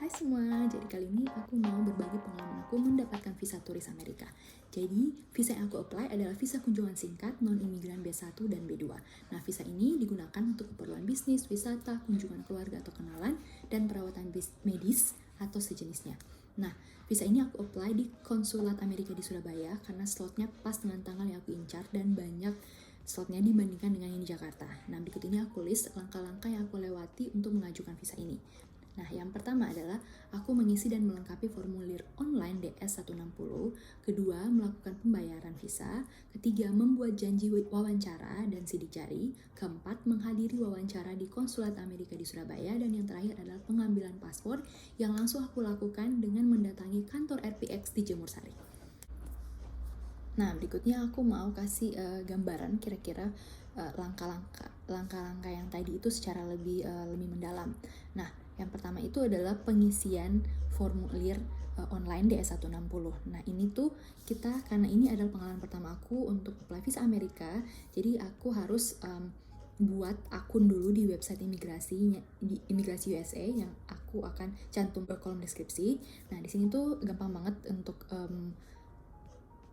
Hai semua, jadi kali ini aku mau berbagi pengalaman aku mendapatkan visa turis Amerika. Jadi, visa yang aku apply adalah visa kunjungan singkat non-imigran B1 dan B2. Nah, visa ini digunakan untuk keperluan bisnis, wisata, kunjungan keluarga atau kenalan, dan perawatan medis atau sejenisnya. Nah, visa ini aku apply di konsulat Amerika di Surabaya karena slotnya pas dengan tanggal yang aku incar dan banyak slotnya dibandingkan dengan yang di Jakarta. Nah, berikut ini aku list langkah-langkah yang aku lewati untuk mengajukan visa ini. Nah, yang pertama adalah aku mengisi dan melengkapi formulir online DS-160, kedua, melakukan pembayaran visa, ketiga, membuat janji wawancara dan sidik jari, keempat, menghadiri wawancara di konsulat Amerika di Surabaya, dan yang terakhir adalah pengambilan paspor yang langsung aku lakukan dengan mendatangi kantor RPX di Jemur Sari. Nah, berikutnya aku mau kasih gambaran kira-kira langkah-langkah yang tadi itu secara lebih mendalam. Nah, yang pertama itu adalah pengisian formulir online DS-160. Nah, ini tuh karena ini adalah pengalaman pertama aku untuk apply visa Amerika, jadi aku harus buat akun dulu di website imigrasi USA yang aku akan cantum ke kolom deskripsi. Nah, di sini tuh gampang banget untuk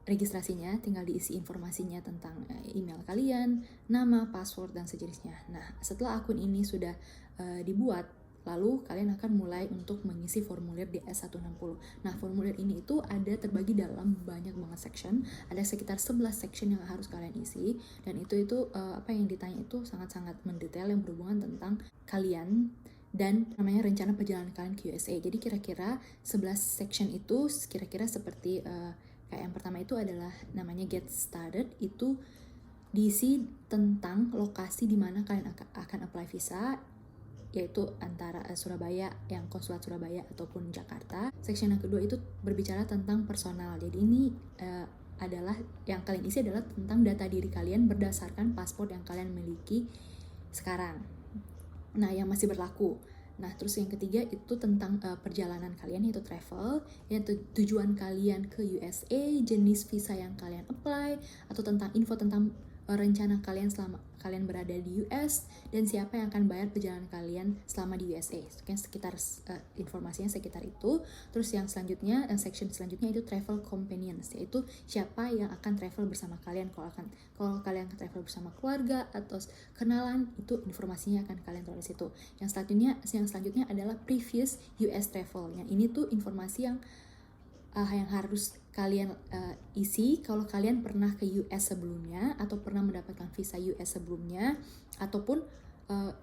registrasinya, tinggal diisi informasinya tentang email kalian, nama, password, dan sejenisnya. Nah, setelah akun ini sudah dibuat, lalu kalian akan mulai untuk mengisi formulir DS-160. Nah, formulir ini itu ada terbagi dalam banyak banget section, ada sekitar 11 section yang harus kalian isi, dan itu apa yang ditanya itu sangat-sangat mendetail yang berhubungan tentang kalian dan namanya rencana perjalanan kalian ke USA. Jadi kira-kira 11 section itu kira-kira seperti kayak yang pertama itu adalah namanya get started, itu diisi tentang lokasi di mana kalian akan apply visa, yaitu antara Surabaya, yang konsulat Surabaya ataupun Jakarta. Section yang kedua itu berbicara tentang personal. Jadi ini adalah yang kalian isi adalah tentang data diri kalian berdasarkan paspor yang kalian miliki sekarang. Nah, yang masih berlaku. Nah, terus yang ketiga itu tentang perjalanan kalian, yaitu travel, yaitu tujuan kalian ke USA, jenis visa yang kalian apply, atau tentang info tentang rencana kalian selama kalian berada di US, dan siapa yang akan bayar perjalanan kalian selama di USA. Sekitar informasinya sekitar itu. Terus yang selanjutnya, section selanjutnya itu travel companions, yaitu siapa yang akan travel bersama kalian. Kalau kalian akan travel bersama keluarga atau kenalan, itu informasinya akan kalian tulis situ. Yang selanjutnya adalah previous US travel. Yang ini tuh informasi yang harus kalian isi kalau kalian pernah ke US sebelumnya, atau pernah mendapatkan visa US sebelumnya, ataupun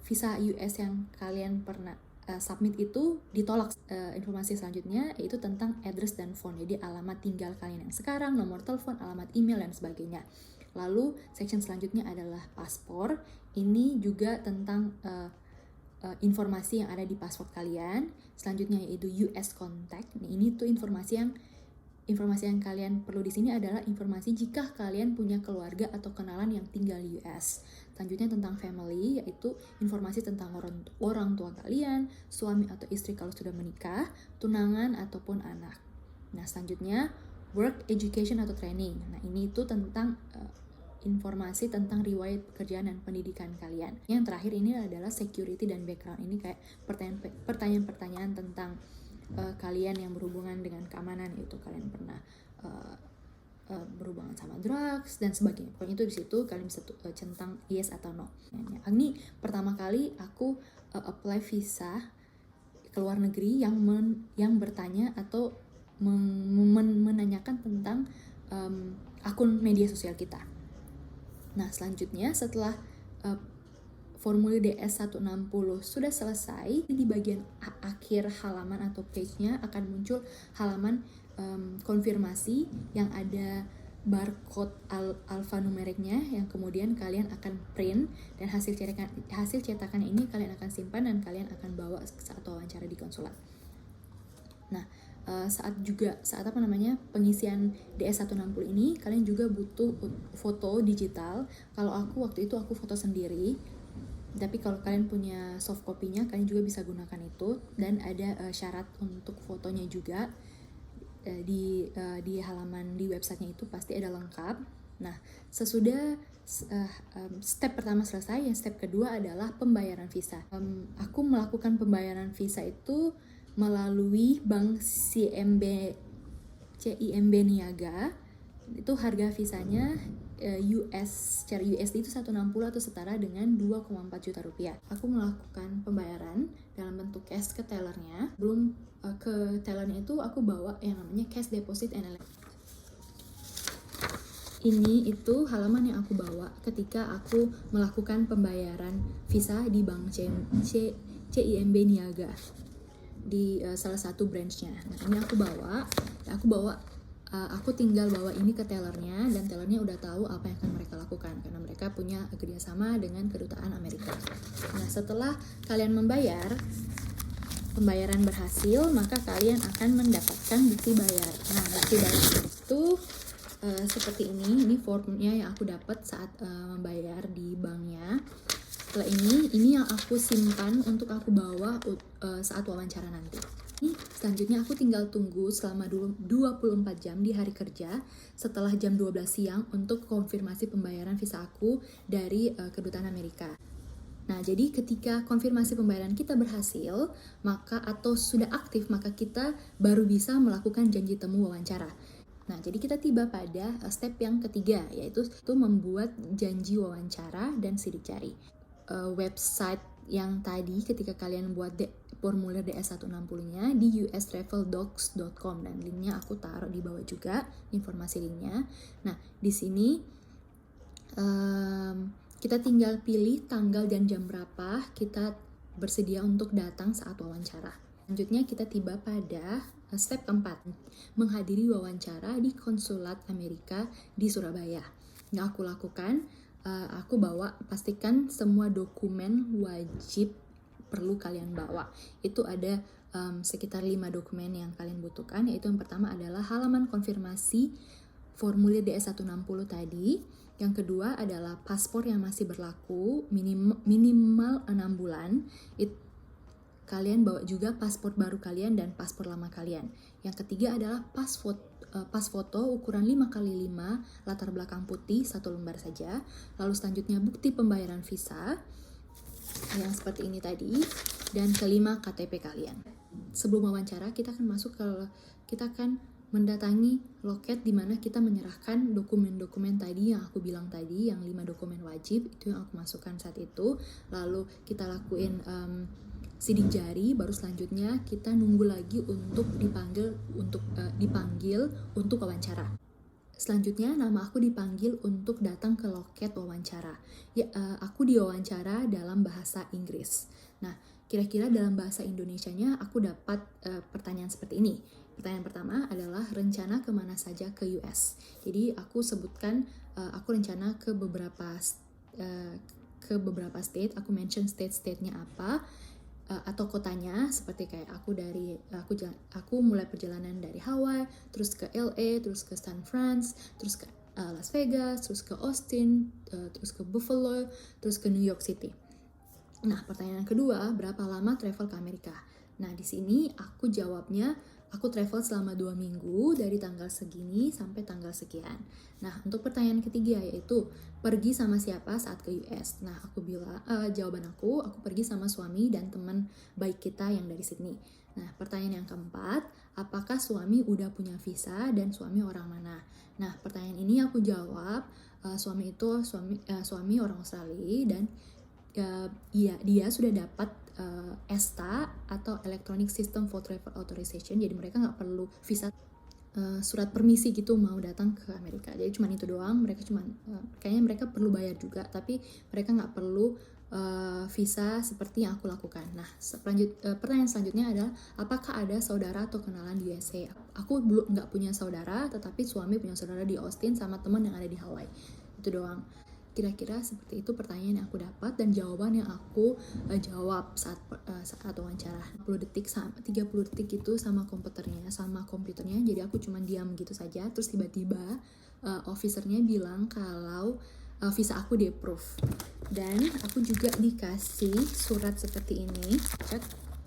visa US yang kalian pernah submit itu ditolak. Informasi selanjutnya yaitu tentang address dan phone, jadi alamat tinggal kalian yang sekarang, nomor telepon, alamat email, dan sebagainya. Lalu section selanjutnya adalah paspor. Ini juga tentang informasi yang ada di paspor kalian. Selanjutnya yaitu US contact. Nah, ini tuh informasi yang kalian perlu di sini adalah informasi jika kalian punya keluarga atau kenalan yang tinggal di US. Selanjutnya tentang family, yaitu informasi tentang orang tua kalian, suami atau istri kalau sudah menikah, tunangan ataupun anak. Nah, selanjutnya work, education atau training. Nah, ini itu tentang informasi tentang riwayat pekerjaan dan pendidikan kalian. Yang terakhir ini adalah security dan background. Ini kayak pertanyaan-pertanyaan tentang kalian yang berhubungan dengan keamanan, yaitu kalian pernah berhubungan sama drugs dan sebagainya. Pokoknya itu di situ kalian bisa centang yes atau no. Ini pertama kali aku apply visa ke luar negeri yang bertanya atau menanyakan tentang akun media sosial kita. Nah, selanjutnya setelah formulir DS-160 sudah selesai, di bagian akhir halaman atau page-nya akan muncul halaman konfirmasi yang ada barcode alfanumeriknya, yang kemudian kalian akan print, dan hasil cetakan ini kalian akan simpan dan kalian akan bawa saat wawancara di konsulat. Nah, saat pengisian DS-160 ini kalian juga butuh foto digital. Kalau waktu itu aku foto sendiri, tapi kalau kalian punya soft copy-nya kalian juga bisa gunakan itu, dan ada syarat untuk fotonya juga di halaman di websitenya itu pasti ada lengkap. Nah, sesudah step pertama selesai, yang step kedua adalah pembayaran visa. Aku melakukan pembayaran visa itu melalui bank CIMB Niaga, itu harga visanya secara USD itu 160 atau setara dengan 2,4 juta rupiah. Aku melakukan pembayaran dalam bentuk cash ke tellernya. Belum ke tellernya itu aku bawa yang namanya cash deposit and ini itu halaman yang aku bawa ketika aku melakukan pembayaran visa di bank CIMB Niaga di salah satu branchnya. Nah ini aku tinggal bawa ini ke tellernya, dan tellernya udah tahu apa yang akan mereka lakukan karena mereka punya kerjasama dengan kedutaan Amerika. Nah setelah kalian pembayaran berhasil, maka kalian akan mendapatkan bukti bayar. Nah bukti bayar itu seperti ini formnya yang aku dapat saat membayar di banknya. Setelah ini yang aku simpan untuk aku bawa saat wawancara nanti. Ini selanjutnya aku tinggal tunggu selama 24 jam di hari kerja setelah jam 12 siang untuk konfirmasi pembayaran visa aku dari kedutaan Amerika. Nah, jadi ketika konfirmasi pembayaran kita berhasil, atau sudah aktif, maka kita baru bisa melakukan janji temu wawancara. Nah, jadi kita tiba pada step yang ketiga, yaitu membuat janji wawancara dan sidik jari. Website yang tadi ketika kalian buat formulir DS160-nya di ustraveldocs.com, dan linknya aku taruh di bawah juga, informasi linknya. Nah, di sini kita tinggal pilih tanggal dan jam berapa kita bersedia untuk datang saat wawancara. Selanjutnya kita tiba pada step keempat, menghadiri wawancara di konsulat Amerika di Surabaya. Yang aku lakukan, aku pastikan semua dokumen wajib perlu kalian bawa. Itu ada sekitar 5 dokumen yang kalian butuhkan, yaitu yang pertama adalah halaman konfirmasi formulir DS160 tadi. Yang kedua adalah paspor yang masih berlaku minimal 6 bulan. Kalian bawa juga paspor baru kalian dan paspor lama kalian. Yang ketiga adalah pas foto ukuran 5x5, latar belakang putih, 1 lembar saja. Lalu selanjutnya bukti pembayaran visa yang seperti ini tadi, dan kelima KTP kalian. Sebelum wawancara kita akan mendatangi loket di mana kita menyerahkan dokumen-dokumen tadi yang aku bilang tadi, yang 5 dokumen wajib itu yang aku masukkan saat itu. Lalu kita lakuin sidik jari, baru selanjutnya kita nunggu lagi untuk dipanggil untuk wawancara. Selanjutnya nama aku dipanggil untuk datang ke loket wawancara. Aku diwawancara dalam bahasa Inggris. Nah, kira-kira dalam bahasa Indonesianya aku dapat pertanyaan seperti ini. Pertanyaan pertama adalah rencana kemana saja ke US. Jadi aku sebutkan aku rencana ke beberapa state. Aku mention state-nya apa. Atau kotanya, seperti kayak aku mulai perjalanan dari Hawaii, terus ke LA, terus ke San Francisco, terus ke Las Vegas, terus ke Austin, terus ke Buffalo, terus ke New York City. Nah, pertanyaan kedua, berapa lama travel ke Amerika? Nah, di sini aku jawabnya, aku travel selama 2 minggu dari tanggal segini sampai tanggal sekian. Nah, untuk pertanyaan ketiga yaitu pergi sama siapa saat ke US? Nah, aku bilang jawaban aku pergi sama suami dan teman baik kita yang dari Sydney. Nah, pertanyaan yang keempat, apakah suami udah punya visa dan suami orang mana? Nah, pertanyaan ini aku jawab suami orang Australia, dan dia sudah dapat ESTA atau Electronic System for Travel Authorization, jadi mereka nggak perlu visa, surat permisi gitu mau datang ke Amerika. Jadi cuma itu doang, kayaknya mereka perlu bayar juga, tapi mereka nggak perlu visa seperti yang aku lakukan. Nah, pertanyaan selanjutnya adalah apakah ada saudara atau kenalan di USA? Aku belum nggak punya saudara, tetapi suami punya saudara di Austin sama teman yang ada di Hawaii. Itu doang. Kira-kira seperti itu pertanyaan yang aku dapat dan jawaban yang aku jawab saat wawancara. 30 detik gitu sama komputernya. Jadi aku cuma diam gitu saja. Terus tiba-tiba officernya bilang kalau visa aku di-approve. Dan aku juga dikasih surat seperti ini.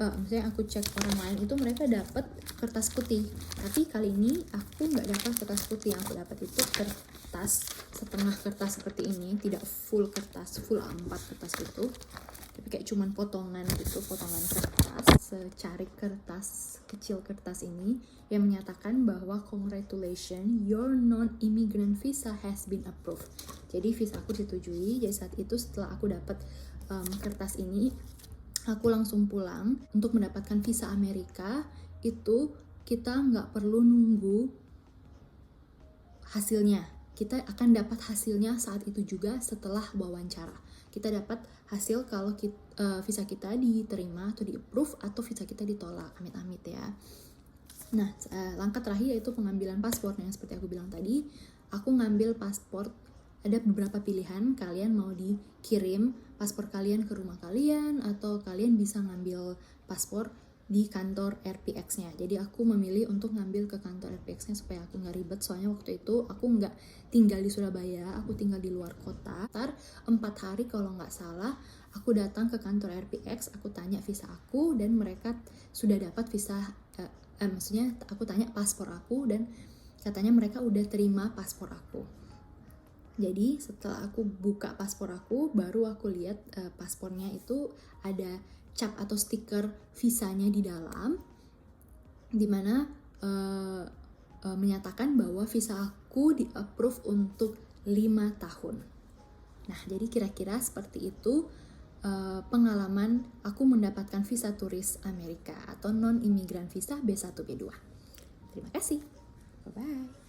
Misalnya aku cek orang lain itu mereka dapat kertas putih, tapi kali ini aku nggak dapat kertas putih. Yang aku dapat itu kertas, setengah kertas seperti ini, tidak full kertas, full A4 kertas gitu, tapi kayak cuman potongan kertas, secari kertas kecil kertas ini yang menyatakan bahwa congratulations, your non-immigrant visa has been approved. Jadi visa aku disetujui. Jadi saat itu setelah aku dapat kertas ini, aku langsung pulang untuk mendapatkan visa Amerika. Itu kita nggak perlu nunggu hasilnya. Kita akan dapat hasilnya saat itu juga setelah wawancara. Kita dapat hasil kalau visa kita diterima atau di-approve atau visa kita ditolak, amit-amit ya. Nah, langkah terakhir yaitu pengambilan paspor. Yang seperti aku bilang tadi, aku ngambil paspor. Ada beberapa pilihan, kalian mau dikirim paspor kalian ke rumah kalian atau kalian bisa ngambil paspor di kantor RPX-nya. Jadi aku memilih untuk ngambil ke kantor RPX-nya supaya aku nggak ribet, soalnya waktu itu aku nggak tinggal di Surabaya, aku tinggal di luar kota. 4 hari kalau nggak salah, aku datang ke kantor RPX, aku tanya visa aku dan mereka sudah dapat visa, maksudnya aku tanya paspor aku dan katanya mereka udah terima paspor aku. Jadi setelah aku buka paspor aku, baru aku lihat paspornya itu ada cap atau stiker visanya di dalam, dimana menyatakan bahwa visa aku di-approve untuk 5 tahun. Nah, jadi kira-kira seperti itu pengalaman aku mendapatkan visa turis Amerika atau non-imigran visa B1 B2. Terima kasih. Bye-bye.